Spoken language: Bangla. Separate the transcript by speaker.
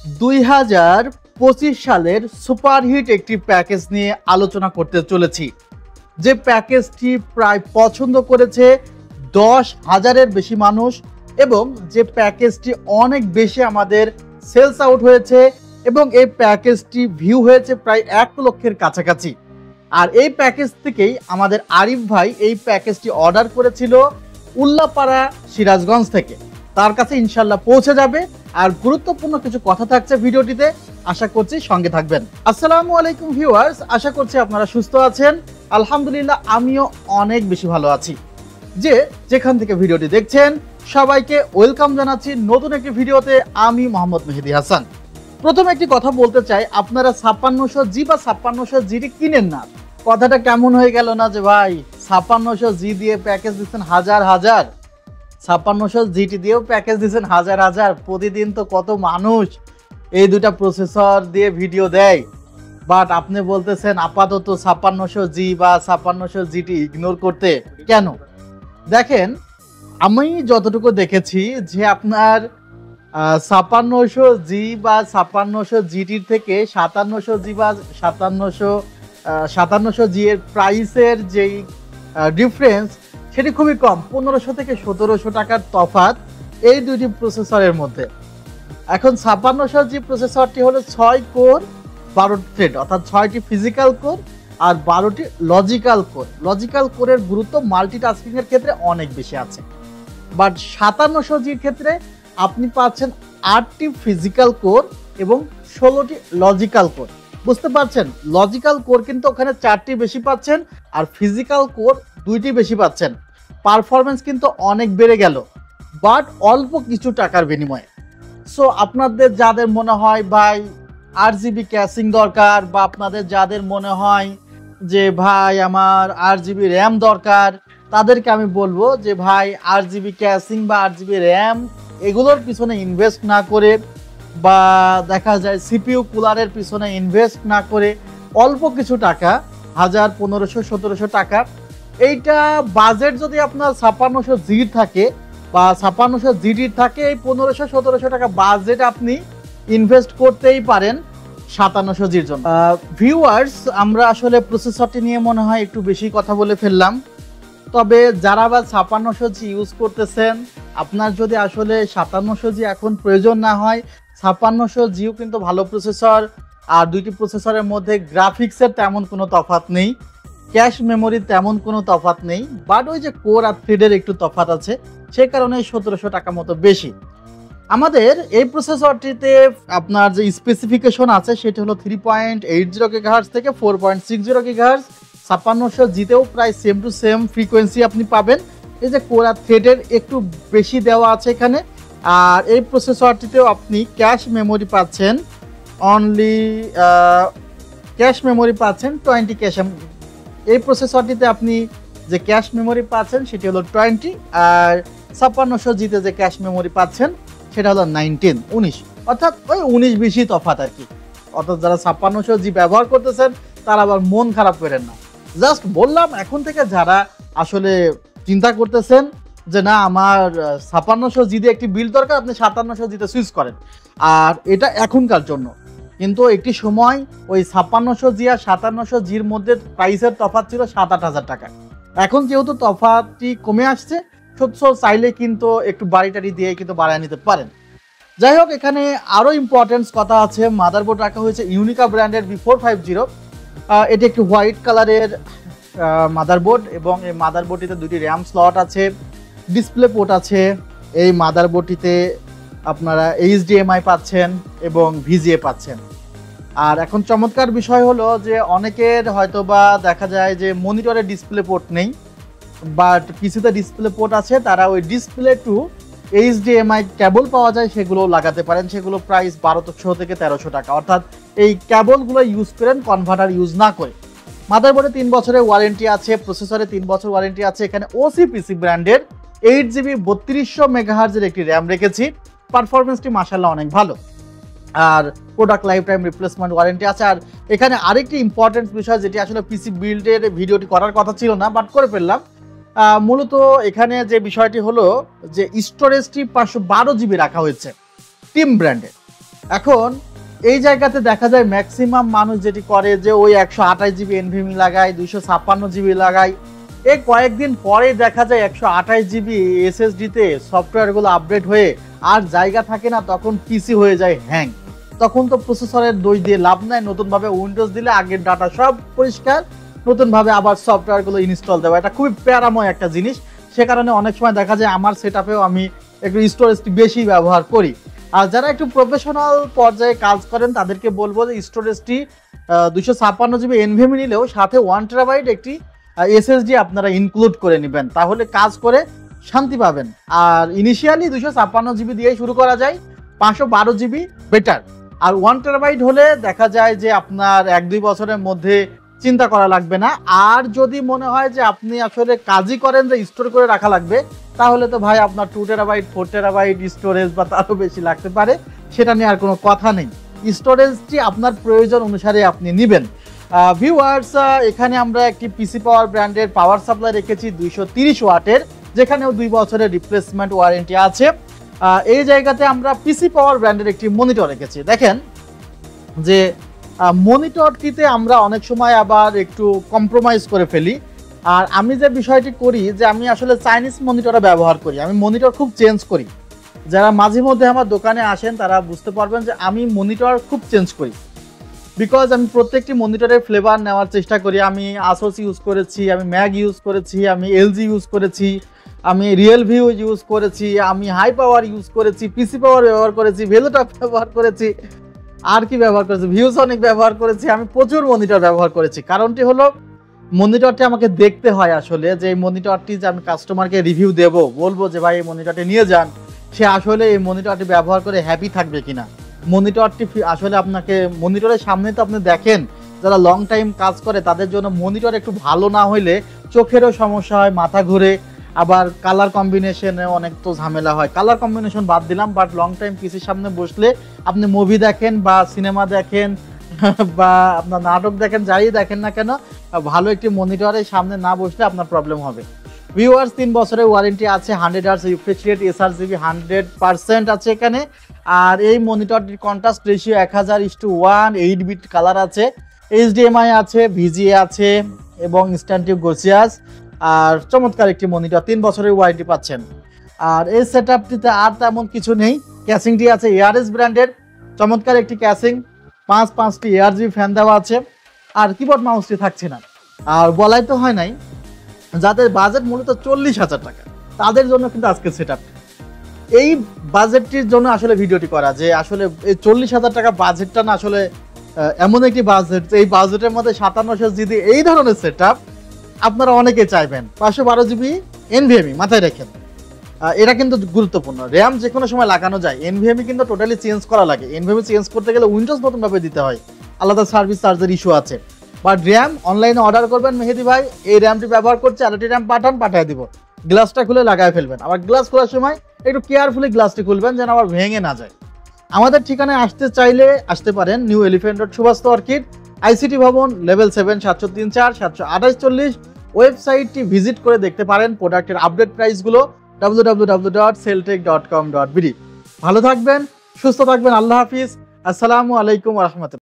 Speaker 1: 2025 সালের সুপারহিট একটি প্যাকেজ নিয়ে আলোচনা করতে চলেছি, যে প্যাকেজটি প্রায় পছন্দ করেছে 10,000-এর বেশি মানুষ এবং যে প্যাকেজটি অনেক বেশি আমাদের সেলস আউট হয়েছে এবং এই প্যাকেজটি ভিউ হয়েছে প্রায় 1 লক্ষের কাছাকাছি। আর এই প্যাকেজ থেকেই আমাদের আরিফ ভাই এই প্যাকেজটি অর্ডার করেছিল উল্লাপাড়া, সিরাজগঞ্জ থেকে। তার কাছে ইনশাল্লাহ পৌঁছে যাবে। আর গুরুত্বপূর্ণ কিছু কথা থাকছে ভিডিওটিতে, আশা করছি সঙ্গে থাকবেন। আসসালামু আলাইকুম ভিউয়ার্স, আশা করছি আপনারা সুস্থ আছেন। আলহামদুলিল্লাহ আমিও অনেক বেশি ভালো আছি। যেখান থেকে ভিডিওটি দেখছেন সবাইকে ওয়েলকাম জানাচ্ছি নতুন একটি ভিডিওতে। আমি মোহাম্মদ মেহেদি হাসান। প্রথমে একটি কথা বলতে চাই, আপনারা 5600G বা 5600G কিনেন না। কথাটা কেমন হয়ে গেল না যে ভাই 5600G দিয়ে প্যাকেজ দিচ্ছেন হাজার হাজার, 5600G দিয়েও প্যাকেজ দিচ্ছেন হাজার হাজার। প্রতিদিন তো কত মানুষ এই দুটা প্রসেসর দিয়ে ভিডিও দেয়, বাট আপনি বলতেছেন আপাতত 5600G বা 5600G ইগনোর করতে কেন? দেখেন, আমি যতটুকু দেখেছি যে আপনার 5600G বা 5600G থেকে 5700G বা 5700G এর প্রাইসের যেই ডিফারেন্স সেটি খুবই কম, 1500 থেকে 1700 টাকার তফাৎ এই দুইটি প্রসেসরের মধ্যে। এখন 5600G প্রসেসরটি হলো 6 কোর 12 থ্রেড, অর্থাৎ 6টি ফিজিক্যাল কোর আর 12টি লজিক্যাল কোর। লজিক্যাল কোরের গুরুত্ব মাল্টিটাস্কিং এর ক্ষেত্রে অনেক বেশি আছে, বাট 5700G ক্ষেত্রে আপনি পাচ্ছেন 8টি ফিজিক্যাল কোর এবং 16টি লজিক্যাল কোর। বুঝতে পারছেন, লজিক্যাল কোর কিন্তু ওখানে 4টি বেশি পাচ্ছেন আর ফিজিক্যাল কোর 2টি বেশি পাচ্ছেন। পারফরমেন্স কিন্তু অনেক বেড়ে গেল, বাট অল্প কিছু টাকার বিনিময়ে। সো আপনাদের যাদের মনে হয় ভাই 8GB ক্যাশিং দরকার, বা আপনাদের যাদের মনে হয় যে ভাই আমার 8GB র্যাম দরকার, তাদেরকে আমি বলবো যে ভাই 8GB ক্যাশিং বা 8GB র্যাম এগুলোর পিছনে ইনভেস্ট না করে, বা দেখা যায় সিপিইউ কুলারের পিছনে ইনভেস্ট না করে অল্প কিছু টাকা, 1000, 1500, 1700 টাকা, এইটা বাজেট যদি আপনার 5600G থাকে বা 5600G থাকে, এই 1500-1700 টাকা বাজেট আপনি ইনভেস্ট করতেই পারেন 5700G জন্য। ভিউয়ার্স, আমরা আসলে প্রসেসরটি নিয়ে মনে হয় একটু বেশি কথা বলে ফেললাম। তবে যারা বা 5600G ইউজ করতেছেন, আপনার যদি আসলে 5700G এখন প্রয়োজন না হয়, 5600Gও কিন্তু ভালো প্রসেসর। আর দুইটি প্রসেসরের মধ্যে গ্রাফিক্সের তেমন কোনো তফাৎ নেই, ক্যাশ মেমোরির তেমন কোনো তফাৎ নেই, বাট ওই যে কোর আর থ্রেডের একটু তফাৎ আছে, সে কারণে 1700 টাকা মতো বেশি। আমাদের এই প্রসেসরটিতে আপনার যে স্পেসিফিকেশন আছে সেটি হলো 3.80 GHz থেকে 4.60 GHz। 5600Gতেও প্রায় সেম টু সেম ফ্রিকোয়েন্সি আপনি পাবেন। এই যে কোর আর থ্রেডের একটু বেশি দেওয়া আছে এখানে। আর এই প্রসেসরটিতেও আপনি ক্যাশ মেমোরি পাচ্ছেন, অনলি ক্যাশ মেমোরি পাচ্ছেন 20 ক্যাশ। এই প্রসেসরটিতে আপনি যে ক্যাশ মেমোরি পাচ্ছেন সেটি হলো 20, আর 5600Gতে যে ক্যাশ মেমোরি পাচ্ছেন সেটা হলো 19, অর্থাৎ ওই 19-20 তফাৎ আর কি। অর্থাৎ যারা 5600G ব্যবহার করতেছেন তারা আবার মন খারাপ করেন না, জাস্ট বললাম। এখন থেকে যারা আসলে চিন্তা করতেছেন যে না আমার 5600G দিয়ে একটি বিল্ড দরকার, আপনি 5700Gতে সুইচ করেন। আর এটা এখনকার জন্য, কিন্তু একটি সময় ওই 5600G আর 5700Gর মধ্যে প্রাইসের তফাৎ ছিল 7-8 হাজার টাকা। এখন যেহেতু তফাৎটি কমে আসছে, চাইলে কিন্তু একটু বাড়ি দিয়ে কিন্তু বাড়ায় নিতে পারেন। যাই হোক, এখানে আরও ইম্পর্টেন্স কথা আছে। মাদারবোর্ড রাখা হয়েছে ইউনিকা ব্র্যান্ডের B450। এটি একটি হোয়াইট কালারের মাদারবোর্ড এবং এই মাদারবোর্ডটিতে 2টি র্যাম স্লট আছে, ডিসপ্লে পোর্ট আছে। এই মাদারবোর্ডটিতে আপনারা HDMI পাচ্ছেন এবং VGA পাচ্ছেন। আর এখন চমৎকার বিষয় হলো যে অনেকের হয়তোবা দেখা যায় যে মনিটরে ডিসপ্লে পোর্ট নেই, বাট পিসিতে ডিসপ্লে পোর্ট আছে, তারা ওই ডিসপ্লে টু HDMI কেবল পাওয়া যায়, সেগুলো লাগাতে পারেন। সেগুলো প্রাইস 1200 থেকে 1300 টাকা। অর্থাৎ এই কেবলগুলো ইউজ করেন, কনভার্টার ইউজ না করে। মাদারবোর্ডে 3 বছরের ওয়ারেন্টি আছে, প্রসেসরে 3 বছর ওয়ারেন্টি আছে। এখানে OCPC ব্র্যান্ডের 8GB 3200 MHz একটি র্যাম রেখেছি। পারফরমেন্সটি মাশাআল্লাহ অনেক ভালো। আর product life time replacement warranty আছে। আর এখানে আরেকটি ইম্পর্টেন্ট বিষয়, যেটি আসলে পিসি বিল্ডের ভিডিওটি করার কথা ছিল না, বাট করে ফেললাম। মূলত এখানে যে বিষয়টি হলো যে স্টোরেজটি 512GB রাখা হয়েছে টিম ব্র্যান্ডের। এখন এই জায়গাতে দেখা যায় ম্যাক্সিমাম মানুষ যেটি করে যে ওই 128 জিবি এনভিএমই লাগায়, 256 জিবি লাগায়, এই কয়েকদিন পরে দেখা যায় 128 জিবি এসএসডিতে সফটওয়্যারগুলো আপডেট হয়ে আর জায়গা থাকে না, তখন পিসি হয়ে যায় হ্যাং। তখন তো প্রসেসরের দোষ দিয়ে লাভ নাই, নতুনভাবে উইন্ডোজ দিলে আগের ডাটা সব পরিষ্কার, নতুনভাবে আবার সফটওয়্যারগুলো ইনস্টল দেওয়া, এটা খুবই প্যারাময় একটা জিনিস। সে কারণে অনেক সময় দেখা যায় আমার সেটআপেও আমি একটু স্টোরেজটি বেশি ব্যবহার করি। আর যারা একটু প্রফেশনাল পর্যায়ে কাজ করেন তাদেরকে বলবো যে স্টোরেজটি 256 জিবি এনভিএমই নিলেও সাথে 1 টেরাবাইট একটি এসএসডি আপনারা ইনক্লুড করে নেবেন, তাহলে কাজ করে শান্তি পাবেন। আর ইনিশিয়ালি 256 জিবি দিয়ে শুরু করা যায়, 512 জিবি বেটার। আর 1 টেরাবাইট হলে দেখা যায় যে আপনার 1-2 বছরের মধ্যে চিন্তা করা লাগবে না। আর যদি মনে হয় যে আপনি আসলে কাজই করেন যে স্টোর করে রাখা লাগবে, তাহলে তো ভাই আপনার 2 টেরাবাইট 4 টেরাবাইট স্টোরেজ বা তারও বেশি লাগতে পারে, সেটা নিয়ে আর কোনো কথা নেই। স্টোরেজটি আপনার প্রয়োজন অনুসারে আপনি নেবেন। ভিউয়ার্স, এখানে আমরা একটি পিসি পাওয়ার ব্র্যান্ডের পাওয়ার সাপ্লাই রেখেছি 230 ওয়াটের, যেখানেও 2 বছরের রিপ্লেসমেন্ট ওয়ারেন্টি আছে। এই জায়গাতে আমরা পিসি পাওয়ার ব্র্যান্ডের একটি মনিটর রেখেছি। দেখেন যে মনিটরটিতে আমরা অনেক সময় আবার একটু কম্প্রোমাইজ করে ফেলি। আর আমি যে বিষয়টি করি যে আমি আসলে চাইনিজ মনিটরে ব্যবহার করি, আমি মনিটর খুব চেঞ্জ করি। যারা মাঝে মধ্যে আমার দোকানে আসেন তারা বুঝতে পারবেন যে আমি মনিটর খুব চেঞ্জ করি, বিকজ আমি প্রত্যেকটি মনিটরের ফ্লেভার নেওয়ার চেষ্টা করি। আমি আসোস ইউজ করেছি, আমি ম্যাগ ইউজ করেছি, আমি এলজি ইউজ করেছি, আমি রিয়েল ভিউ ইউজ করেছি, আমি হাই পাওয়ার ইউজ করেছি, পিসি পাওয়ার ব্যবহার করেছি, ভেলোটপ ব্যবহার করেছি, আর কি ব্যবহার করেছি, ভিউসনিক ব্যবহার করেছি, আমি প্রচুর মনিটর ব্যবহার করেছি। কারণটি হলো মনিটরটি আমাকে দেখতে হয় আসলে যে এই মনিটরটি যে আমি কাস্টমারকে রিভিউ দেব, বলবো যে ভাই এই মনিটরটি নিয়ে যান, সে আসলে এই মনিটরটি ব্যবহার করে হ্যাপি থাকবে কিনা। মনিটরটি আসলে আপনাকে মনিটরের সামনে তো আপনি দেখেন, যারা লং টাইম কাজ করে তাদের জন্য মনিটর একটু ভালো না হইলে চোখেরও সমস্যা হয়, মাথা ঘুরে, আবার কালার কম্বিনেশনে অনেক তো ঝামেলা হয়। কালার কম্বিনেশন বাদ দিলাম, বাট লং টাইম পিসির সামনে বসলে আপনি মুভি দেখেন বা সিনেমা দেখেন বা আপনার নাটক দেখেন, যাই দেখেন না কেন, ভালো একটি মনিটরের সামনে না বসলে আপনার প্রবলেম হবে। ভিউয়ার্স, 3 বছরের ওয়ারেন্টি আছে, 100 Hz রিফ্রেশ রেট, এসআরজিবি 100% আছে এখানে। আর এই মনিটরটির কন্ট্রাস্ট রেশিও 1000:1, 8 বিট কালার আছে, এইচডিএমআই আছে, ভিজিএ আছে এবং ইনস্ট্যান্টিভ গর্জিয়াস। আর চমৎকার একটি মনিটর, 3 বছরের ওয়ারেন্টি পাচ্ছেন। আর এই সেটআপটিতে আর তেমন কিছু নেই। ক্যাসিংটি আছে এআরএস ব্র্যান্ডের, চমৎকার একটি ক্যাসিং, 5টি এআরজিবি ফ্যান দেওয়া আছে। আর কিবোর্ড মাউসটি থাকছে না। আর বলাই তো হয় নাই, যাদের বাজেট মূলত 40,000 টাকা তাদের জন্য কিন্তু আজকে সেটআপ, এই বাজেটটির জন্য আসলে ভিডিওটি করা, যে আসলে এই 40,000 টাকা বাজেটটা না আসলে এমন একটি বাজেট, এই বাজেটের মধ্যে 5700 জিবি এই ধরনের সেটআপ আপনারা অনেকে চাইবেন। 512 জিবি এনভিএমই মাথায় রেখেন, এটা কিন্তু গুরুত্বপূর্ণ। র্যাম যে কোনো সময় লাগানো যায়, এনভিএমই কিন্তু টোটালি চেঞ্জ করা লাগে। এনভিএমই চেঞ্জ করতে গেলে উইন্ডোজ নতুনভাবে দিতে হয়, আলাদা সার্ভিস চার্জের ইস্যু আছে। বাট র্যাম অনলাইনে অর্ডার করবেন, মেহেদি ভাই এই র্যামটি ব্যবহার করছে, আরেকটি র্যাম পাঠিয়ে দিব, গ্লাসটা খুলে লাগায় ফেলবেন। আবার গ্লাস খোলার সময় একটু কেয়ারফুলি গ্লাসটি খুলবেন যেন আবার ভেঙে না যায়। আমাদের ঠিকানায় আসতে চাইলে আসতে পারেন, New Elephant Road, Subhash Orchid, ICT ভবন, লেভেল 7, 734 728 ওয়েবসাইটটি ভিজিট করে দেখতে পারেন প্রোডাক্টের আপডেট প্রাইসগুলো www.celltech.com.bd। ভালো থাকবেন, সুস্থ থাকবেন, আল্লাহ হাফিজ, আসসালামু আলাইকুম ওয়া রাহমাতুল্লাহ।